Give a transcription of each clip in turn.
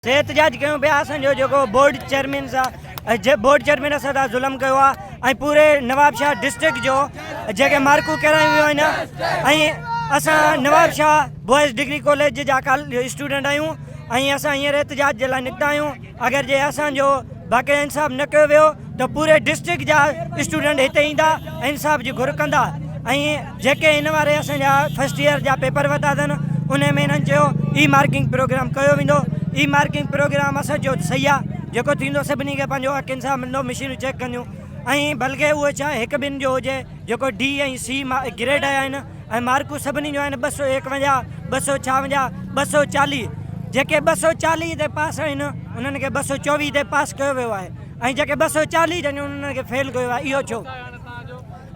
से एहतजाज कयूं पिया असांजो जेको बोर्ड चेयरमैन सां बोर्ड चेयरमैन असां सां ज़ुल्म कयो आहे ऐं पूरे नवाबशाह डिस्ट्रिक्ट जो जेके मार्कूं किरायूं वियूं आहिनि ऐं असां नवाबशाह बॉयज़ डिग्री कॉलेज जा स्टूडेंट आहियूं ऐं असां हींअर एहतजाज जे लाइ निकिता आहियूं। अगरि जे असांजो बाक़ी इंसाफ़ न कयो वियो त पूरे डिस्ट्रिक्ट जा स्टूडेंट हिते ईंदा ऐं इंसाफ़ जी घुर कंदा ऐं जेके हिन वारे असांजा फर्स्ट ईयर जा पेपर वरिता अथनि उन में हिननि चयो ई मार्किंग प्रोग्राम कयो वेंदो। ई मार्किंग प्रोग्राम असां चयो सही आहे, जेको थींदो सभिनी खे पंहिंजो हक़ इंसाफ़ मिलंदो, मशीनूं चेक कंदियूं ऐं बल्कि उहे छा हिकु ॿिनि जो हुजे जेको डी ऐं सी ग्रेड आया आहिनि ऐं मार्कूं सभिनी जो आहिनि 251, 256, 240। जेके 240 ते पास आहिनि उन्हनि खे 224 ते पास कयो वियो आहे ऐं जेके 240 आहिनि उन्हनि खे फेल कयो आहे। इहो छो?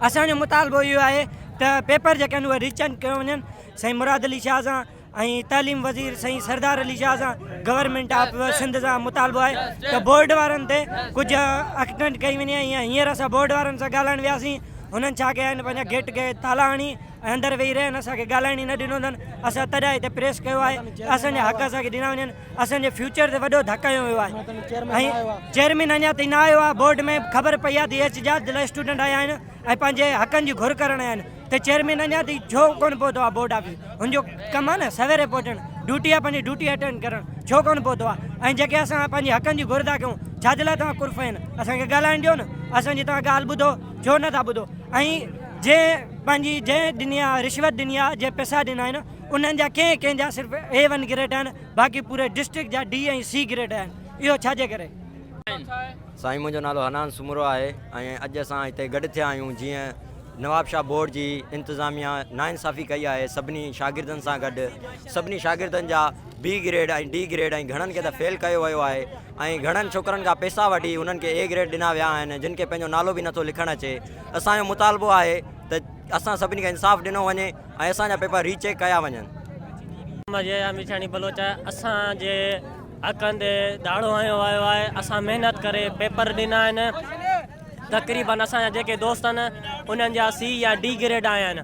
असांजो मुतालबो इहो आहे त पेपर जेके आहिनि उहे रीचेक कयो वञनि। साईं मुराद अली शाह सां ऐं तालीम वज़ीर साईं सरदार अली शाह सां गवर्नमेंट ऑफ सिंध सां मुतालबो आहे त बोर्ड वारनि ते कुझु एक्टेंड कई वञे। हींअर असां बोर्ड वारनि सां ॻाल्हाइण वियासीं, हुननि छा कया आहिनि पंहिंजा गेट खे ताला हणी ऐं अंदरि वेही रहिया आहिनि, असांखे ॻाल्हाइण ई न ॾिनो अथनि। असां तॾहिं हिते प्रेस कयो आहे, असांजा हक़ असांखे ॾिना वञनि। असांजे फ्यूचर ते वॾो धकु हयो वियो आहे ऐं चेयरमैन अञा ताईं न आयो आहे। बोर्ड में ख़बर पई आहे त एहतजाज जे लाइ स्टूडेंट आया आहिनि ऐं पंहिंजे हक़नि जी घुर करण आया आहिनि त चेयरमैन अञा ताईं छो कोन पहुतो आहे बोर्ड ऑफिस? हुनजो कमु आहे न सवेरे पहुचणु, ड्यूटी आहे पंहिंजी ड्यूटी अटेंड करणु, छो कोन पहुतो आहे? ऐं जेके असां पंहिंजी हक़नि जी घुर था कयूं, छाजे लाइ तव्हां कुर्फ़ आहिनि? असांखे ॻाल्हाइण ॾियो न, असांजी तव्हां ॻाल्हि ॿुधो, छो नथा ॿुधो? ऐं जंहिं ॾिनी आहे रिश्वत ॾिनी आहे, जंहिं पैसा ॾिना आहिनि उन्हनि जा कंहिंजा सिर्फ़ु A1 ग्रेड आहिनि, बाक़ी पूरे डिस्ट्रिक्ट जा D ऐं C ग्रेड आहिनि। इहो छाजे करे? साईं मुंहिंजो नालो हनान सुमरो आहे ऐं अॼु असां हिते गॾु थिया आहियूं जीअं नवाबशाह बोर्ड जी इंतिज़ामिया नाइंसाफ़ी कई आहे सभिनी शागिर्दनि सां गॾु। सभिनी शागिर्दनि जा B ग्रेड ऐं D ग्रेड ऐं घणनि खे त फेल कयो वियो आहे ऐं घणनि छोकरनि खां पैसा वठी उन्हनि खे A ग्रेड ॾिना विया आहिनि जिन खे पंहिंजो नालो बि नथो लिखणु अचे। असांजो मुतालबो आहे त असां सभिनी खे इंसाफ़ ॾिनो वञे ऐं असांजा पेपर रीचेक कया वञनि। मिठाणी बलोच असांजे हक़नि ते ॾाढो हयो वियो आहे। असां महिनत करे पेपर ॾिना आहिनि। तक़रीबन असांजा जेके दोस्त आहिनि उन्हनि जा C या D ग्रेड आया आहिनि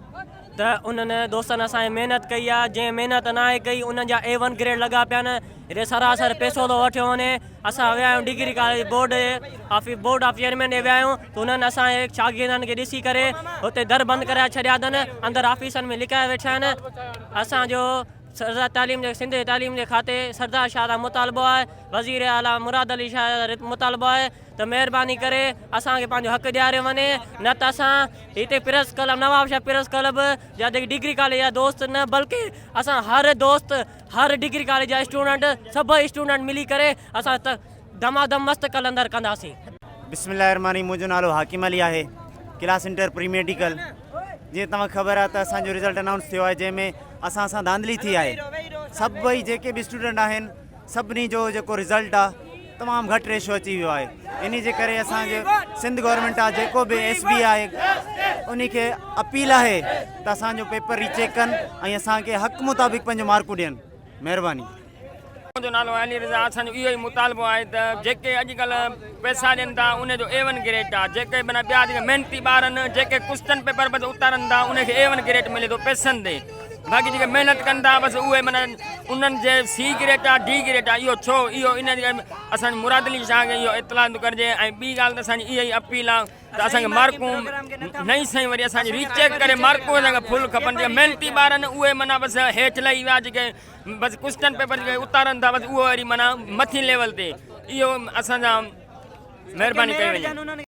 त उन्हनि दोस्तनि असांजी महिनत कई आहे। जंहिं महिनत न आहे कई उन्हनि जा A1 ग्रेड लॻा पिया आहिनि। हेॾे सरासर पैसो थो वठियो वञे। असां विया आहियूं degree college board of chairman ॾे विया आहियूं त उन्हनि असांजे शागिर्दनि खे ॾिसी करे हुते दर बंदि कराए छॾिया अथनि, अंदरि ऑफिसनि में लिकाए वेठा आहिनि। असांजो सरदार तालीम जे सिंध तालीम जे खाते सरदार शाह जो मुतालबो आहे, वज़ीर आला मुराद अली शाह जो मुतालबो आहे त महिरबानी करे असांखे पंहिंजो हक़ ॾियारियो वञे, न त असां हिते press club Nawabshah press club जा जेके डिग्री कॉलेज जा दोस्त न बल्कि असां हर दोस्त हर डिग्री कॉलेज जा स्टूडेंट सभई स्टूडेंट मिली करे असां दमादम मस्त कलंदर कंदासीं। बिस्मिल्लाहिर्रहमानिर्रहीम। मुंहिंजो नालो हाकिम अली आहे, क्लास इंटर प्री मेडिकल। जीअं तव्हां ख़बर आहे त असांजो रिज़ल्ट अनाउंस थियो आहे जंहिंमें असां सां धांधली थी आहे। सभई जेके बि स्टूडेंट आहिनि सभिनी जो जेको रिज़ल्ट आहे तमामु घटि रेशो अची वियो आहे। इन जे करे असांजो सिंध गवर्नमेंट आहे जेको बि SB आहे उन खे अपील आहे त असांजो पेपर रीचेक कनि ऐं असांखे हक़ मुताबिक़ पंहिंजो मार्कूं ॾियनि। महिरबानी। मुंहिंजो नालो अली रज़ा। असांजो इहो ई मुतालबो आहे त जेके अॼुकल्ह पैसा ॾियनि था उनजो A1 ग्रेड आहे। जेके माना ॿिया जेके महिनती ॿार आहिनि जेके क्वेश्चन पेपर बसि उतारनि था उनखे A1 ग्रेड मिले थो पैसनि ते। बाक़ी जेके महिनत कनि था बसि उहे माना उन्हनि जे C ग्रेड आहे D ग्रेड आहे। इहो छो? इहो इन असांजे मुराद अली शाह खे इहो इतला करिजे। ऐं ॿी ॻाल्हि त असांजी इहा ई अपील आहे त असांखे मार्कूं नई साईं वरी असांजी रीचेक करे मार्कूं असांखे फुल खपनि। जेके महिनती ॿार आहिनि उहे माना बसि हेठि लही विया, जेके बसि क्वेश्चन पेपर जेके उतारनि था बसि उहो वरी माना मथी लेवल ते। इहो असांजा महिरबानी कई वञे।